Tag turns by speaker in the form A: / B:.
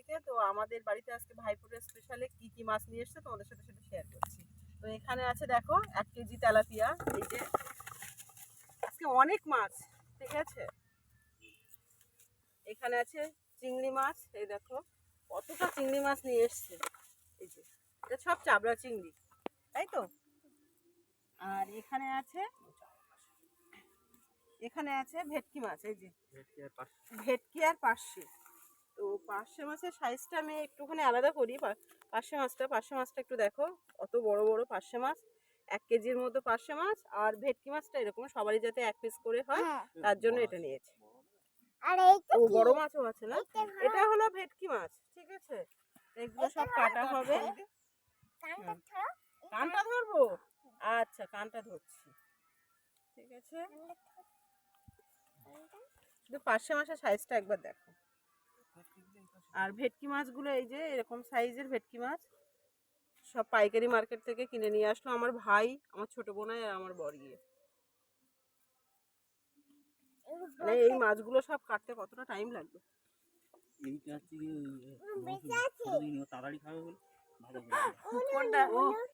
A: সবাইকে। তো আমাদের বাড়িতে আজকে ভাইফোঁটার স্পেশালে কি কি মাছ নিয়ে এসছে তোমাদের সাথে সেটা শেয়ার করছি। তো এখানে আছে দেখো 1 কেজি তেলাপিয়া, এই যে আজকে অনেক মাছ, ঠিক আছে। এখানে আছে চিংড়ি মাছ, এই দেখো কতটা চিংড়ি মাছ নিয়ে এসছে, এই যে এটা সব চাবড়া চিংড়ি, তাই তো। আর এখানে আছে ভেটকি মাছ, এই যে ভেটকি আর পার্শে। তো পার্শে মাছের সাইজটা আমি একটুখানি আলাদা করি। পার্শে মাছটা একটু দেখো, অত বড় বড় পার্শে মাছ, 1 কেজির মতো পার্শে মাছ। আর ভেটকি মাছটা এরকম সবারই যাতে 1 পিস করে হয়, তার জন্য এটা নিয়েছি। ও বড় মাছও আছে না, এটা হলো ভেটকি মাছ, ঠিক আছে। এগুলো সব কাটা হবে। কানটা ধরবো, আচ্ছা কানটা ধরছি, ঠিক আছে। শুধু পার্শে মাছের সাইজটা একবার দেখো। আর ভেটকি মাছগুলো এই যে এরকম সাইজের ভেটকি মাছ, সব পাইকারি মার্কেট থেকে কিনে নিয়ে আসলো আমার ভাই, আমার ছোট বোনাই আর আমার বর গিয়ে। মানে এই মাছগুলো সব কাটতে কতটা টাইম লাগবে।
B: তাড়াতাড়ি খাবে বলে
A: কোনটা?